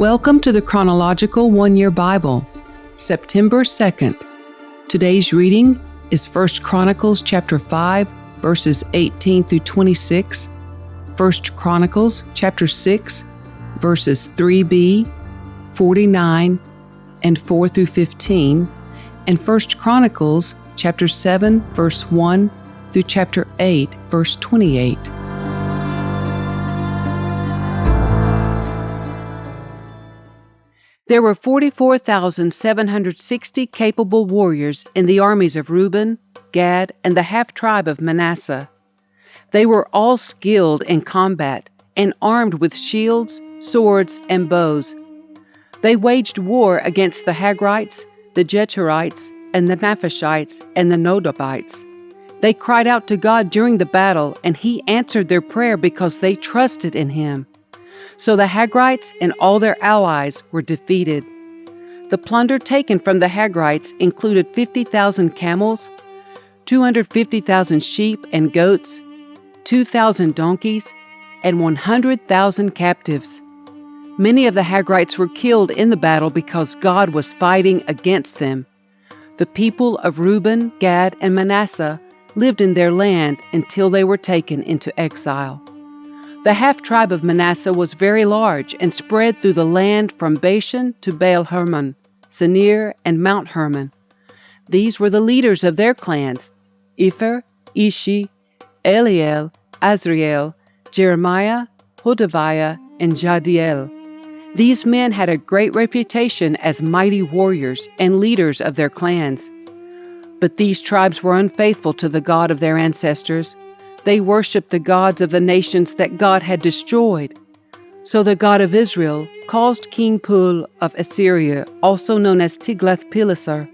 Welcome to the Chronological One-Year Bible, September 2nd. Today's reading is 1 Chronicles chapter 5, verses 18 through 26, 1 Chronicles chapter 6, verses 3b, 49, and 4 through 15, and 1 Chronicles chapter 7, verse 1 through chapter 8, verse 28. There were 44,760 capable warriors in the armies of Reuben, Gad, and the half-tribe of Manasseh. They were all skilled in combat and armed with shields, swords, and bows. They waged war against the Hagrites, the Jetherites, and the Naphtalites, and the Nodabites. They cried out to God during the battle, and He answered their prayer because they trusted in Him. So the Hagrites and all their allies were defeated. The plunder taken from the Hagrites included 50,000 camels, 250,000 sheep and goats, 2,000 donkeys, and 100,000 captives. Many of the Hagrites were killed in the battle because God was fighting against them. The people of Reuben, Gad, and Manasseh lived in their land until they were taken into exile. The half-tribe of Manasseh was very large and spread through the land from Bashan to Baal-Hermon, Senir, and Mount Hermon. These were the leaders of their clans: Epher, Ishi, Eliel, Azriel, Jeremiah, Hodaviah, and Jadiel. These men had a great reputation as mighty warriors and leaders of their clans. But these tribes were unfaithful to the God of their ancestors. They worshipped the gods of the nations that God had destroyed. So the God of Israel caused King Pul of Assyria, also known as Tiglath-Pileser,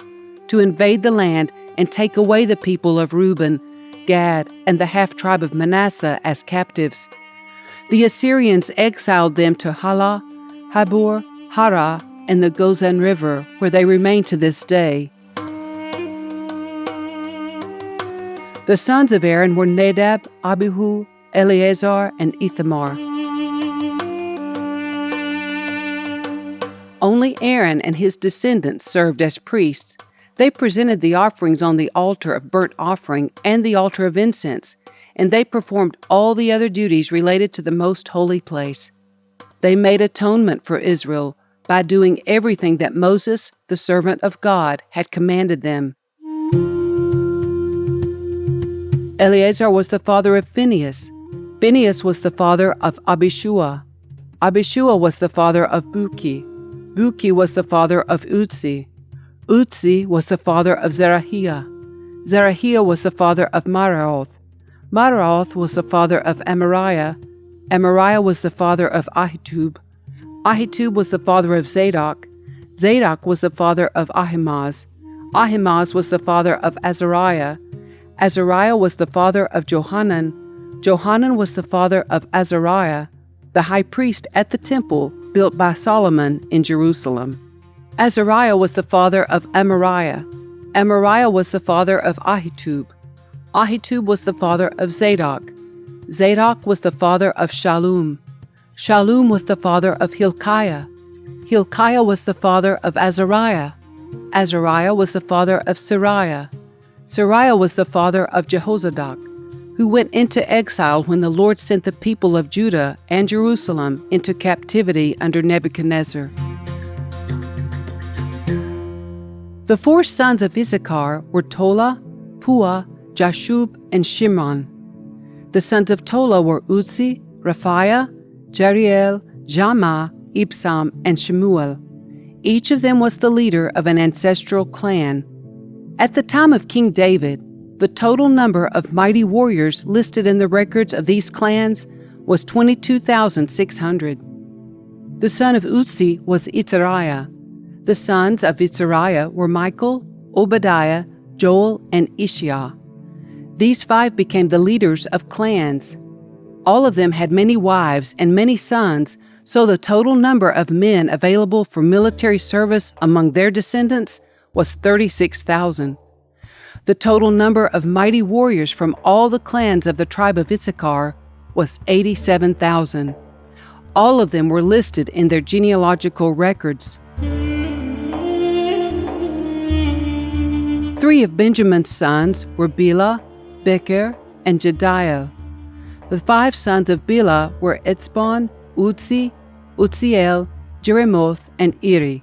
to invade the land and take away the people of Reuben, Gad, and the half-tribe of Manasseh as captives. The Assyrians exiled them to Halah, Habor, Hara, and the Gozan River, where they remain to this day. The sons of Aaron were Nadab, Abihu, Eleazar, and Ithamar. Only Aaron and his descendants served as priests. They presented the offerings on the altar of burnt offering and the altar of incense, and they performed all the other duties related to the most holy place. They made atonement for Israel by doing everything that Moses, the servant of God, had commanded them. Eleazar was the father of Phinehas. Phinehas was the father of Abishua. Abishua was the father of Buki. Buki was the father of Uzzi. Uzzi was the father of Zerahiah. Zerahiah was the father of Maraoth. Maraoth was the father of Amariah. Amariah was the father of Ahitub. Ahitub was the father of Zadok. Zadok was the father of Ahimaaz. Ahimaaz was the father of Azariah. Azariah was the father of Johanan. Johanan was the father of Azariah, the high priest at the temple built by Solomon in Jerusalem. Azariah was the father of Amariah. Amariah was the father of Ahitub. Ahitub was the father of Zadok. Zadok was the father of Shallum. Shallum was the father of Hilkiah. Hilkiah was the father of Azariah. Azariah was the father of Sariah. Sariah was the father of Jehozadak, who went into exile when the Lord sent the people of Judah and Jerusalem into captivity under Nebuchadnezzar. The four sons of Issachar were Tola, Puah, Jashub, and Shimron. The sons of Tola were Uzzi, Raphiah, Jeriel, Jammah, Ibsam, and Shemuel. Each of them was the leader of an ancestral clan. At the time of King David, the total number of mighty warriors listed in the records of these clans was 22,600. The son of Uzzi was Itzariah. The sons of Itzariah were Michael, Obadiah, Joel, and Ishiah. These five became the leaders of clans. All of them had many wives and many sons, so the total number of men available for military service among their descendants was 36,000. The total number of mighty warriors from all the clans of the tribe of Issachar was 87,000. All of them were listed in their genealogical records. 3 of Benjamin's sons were Bela, Becher, and Jediel. The 5 sons of Bela were Etzbon, Uzzi, Uzziel, Jeremoth, and Iri.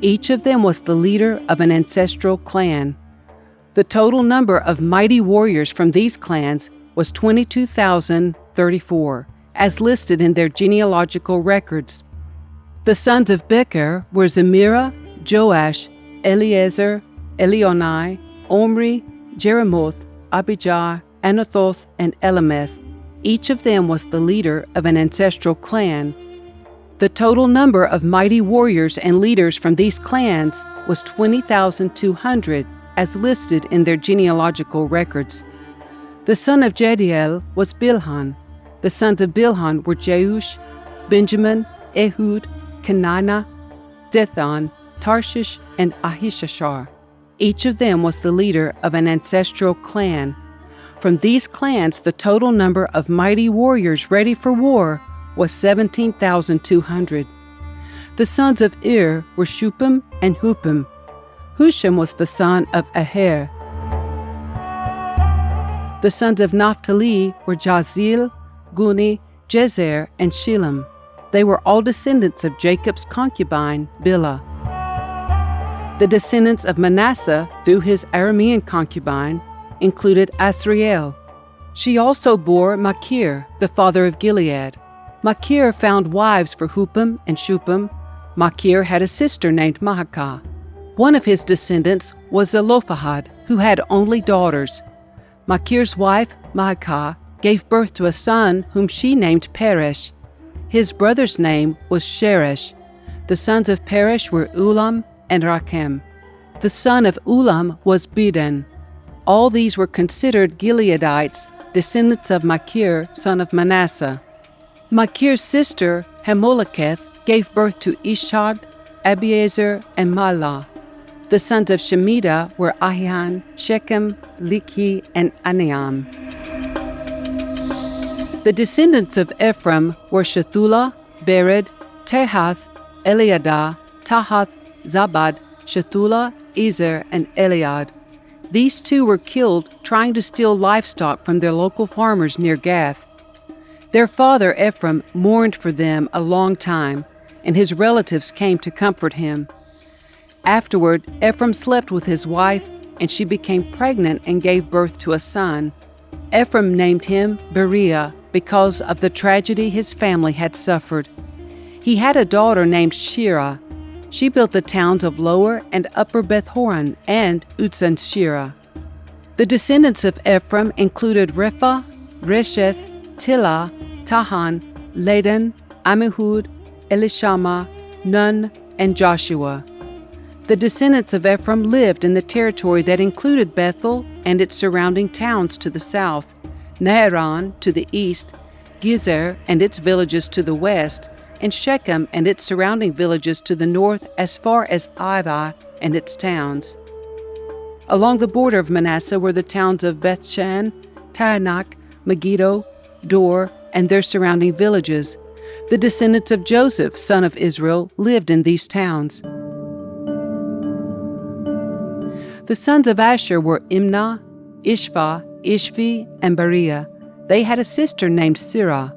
Each of them was the leader of an ancestral clan. The total number of mighty warriors from these clans was 22,034, as listed in their genealogical records. The sons of Becher were Zemira, Joash, Eliezer, Elionai, Omri, Jeremoth, Abijah, Anathoth, and Elameth. Each of them was the leader of an ancestral clan. The total number of mighty warriors and leaders from these clans was 20,200, as listed in their genealogical records. The son of Jediel was Bilhan. The sons of Bilhan were Jeush, Benjamin, Ehud, Kenana, Dathan, Tarshish, and Ahishashar. Each of them was the leader of an ancestral clan. From these clans, the total number of mighty warriors ready for war was 17,200. The sons of Ir were Shupim and Hupim. Hushim was the son of Aher. The sons of Naphtali were Jazil, Guni, Jezer, and Shilem. They were all descendants of Jacob's concubine, Bilhah. The descendants of Manasseh, through his Aramean concubine, included Asriel. She also bore Machir, the father of Gilead. Machir found wives for Hupim and Shupim. Machir had a sister named Maacah. One of his descendants was Zelophehad, who had only daughters. Machir's wife, Maacah, gave birth to a son whom she named Peresh. His brother's name was Sheresh. The sons of Peresh were Ulam and Rakem. The son of Ulam was Beden. All these were considered Gileadites, descendants of Machir, son of Manasseh. Machir's sister, Hamoleketh, gave birth to Ishad, Abiezer, and Mahlah. The sons of Shemida were Ahian, Shechem, Likhi, and Aniam. The descendants of Ephraim were Shethullah, Bered, Tehath, Eliadah, Tahath, Zabad, Shethullah, Ezer, and Eliad. These 2 were killed trying to steal livestock from their local farmers near Gath. Their father Ephraim mourned for them a long time, and his relatives came to comfort him. Afterward, Ephraim slept with his wife, and she became pregnant and gave birth to a son. Ephraim named him Beriah because of the tragedy his family had suffered. He had a daughter named Shirah. She built the towns of Lower and Upper Beth-horon and Uzzan-Shirah. The descendants of Ephraim included Rephah, Resheth, Tilah, Tahan, Ladan, Amihud, Elishama, Nun, and Joshua. The descendants of Ephraim lived in the territory that included Bethel and its surrounding towns to the south, Naaran to the east, Gezer and its villages to the west, and Shechem and its surrounding villages to the north as far as Ivah and its towns. Along the border of Manasseh were the towns of Bethshan, Taanach, Megiddo, Dor, and their surrounding villages. The descendants of Joseph, son of Israel, lived in these towns. The sons of Asher were Imnah, Ishva, Ishvi, and Beriah. They had a sister named Sirah.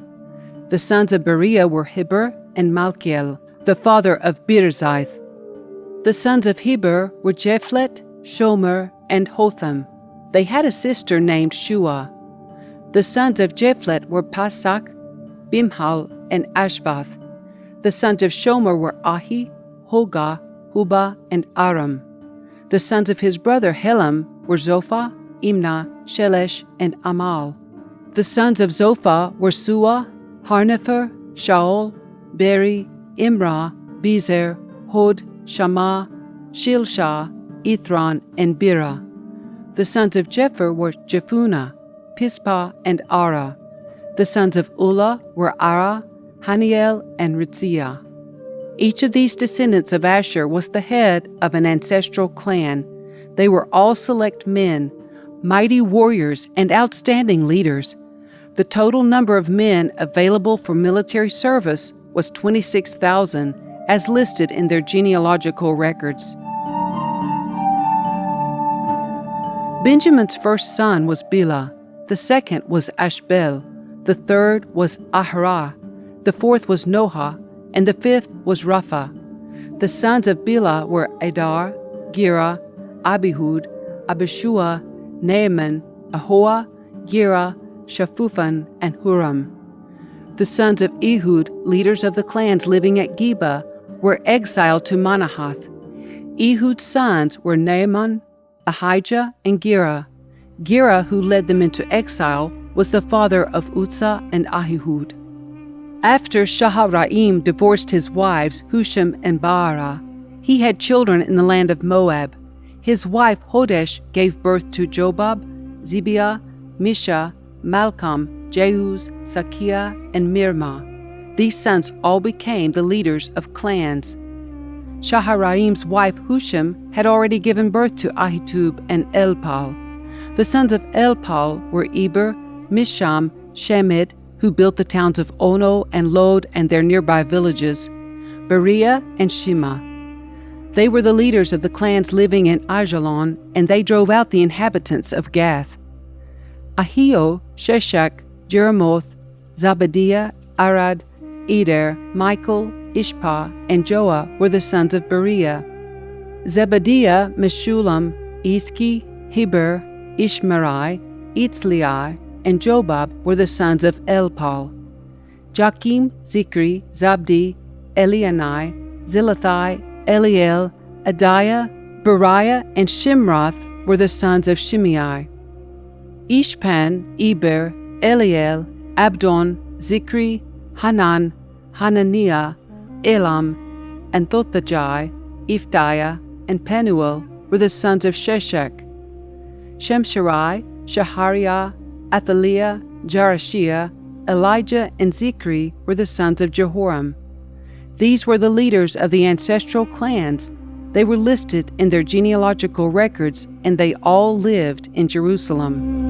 The sons of Beriah were Heber and Malkiel, the father of Birzaith. The sons of Heber were Japhlet, Shomer, and Hotham. They had a sister named Shua. The sons of Japhlet were Pasak, Bimhal, and Ashvath. The sons of Shomer were Ahi, Hogah, Huba, and Aram. The sons of his brother Helam were Zophah, Imnah, Shelesh, and Amal. The sons of Zophah were Suah, Harnepher, Shaul, Beri, Imrah, Bezer, Hod, Shammah, Shilshah, Ithran, and Bira. The sons of Jepher were Jephunneh, Pispa, and Ara. The sons of Ulla were Ara, Haniel, and Ritziah. Each of these descendants of Asher was the head of an ancestral clan. They were all select men, mighty warriors, and outstanding leaders. The total number of men available for military service was 26,000, as listed in their genealogical records. Benjamin's first son was Bela, the second was Ashbel, the third was Aharah, the fourth was Noah, and the fifth was Rapha. The sons of Bela were Adar, Gera, Abihud, Abishua, Naaman, Ahoah, Gera, Shaphupan, and Huram. The sons of Ehud, leaders of the clans living at Geba, were exiled to Manahath. Ehud's sons were Naaman, Ahijah, and Gera. Gera, who led them into exile, was the father of Uzzah and Ahihud. After Shaharaim divorced his wives, Husham and Baara, he had children in the land of Moab. His wife Hodesh gave birth to Jobab, Zibiah, Misha, Malcolm, Jeuz, Sakiah, and Mirma. These sons all became the leaders of clans. Shaharaim's wife Husham had already given birth to Ahitub and Elpal. The sons of Elpal were Eber, Misham, Shemed, who built the towns of Ono and Lod and their nearby villages, Beriah and Shema. They were the leaders of the clans living in Ajalon, and they drove out the inhabitants of Gath. Ahio, Sheshach, Jeremoth, Zabadiah, Arad, Eder, Michael, Ishpa, and Joah were the sons of Beriah. Zebadiah, Meshullam, Iski, Heber, Ishmerai, Itzliah, and Jobab were the sons of Elpal. Joachim, Zikri, Zabdi, Elianai, Zilathai, Eliel, Adiah, Beriah, and Shimroth were the sons of Shimei. Ishpan, Eber, Eliel, Abdon, Zikri, Hanan, Hananiah, Elam, and Thothajai, Iphdaiah, and Penuel were the sons of Sheshach. Shemsherai, Shahariah, Athaliah, Jarashiah, Elijah, and Zikri were the sons of Jehoram. These were the leaders of the ancestral clans. They were listed in their genealogical records, and they all lived in Jerusalem.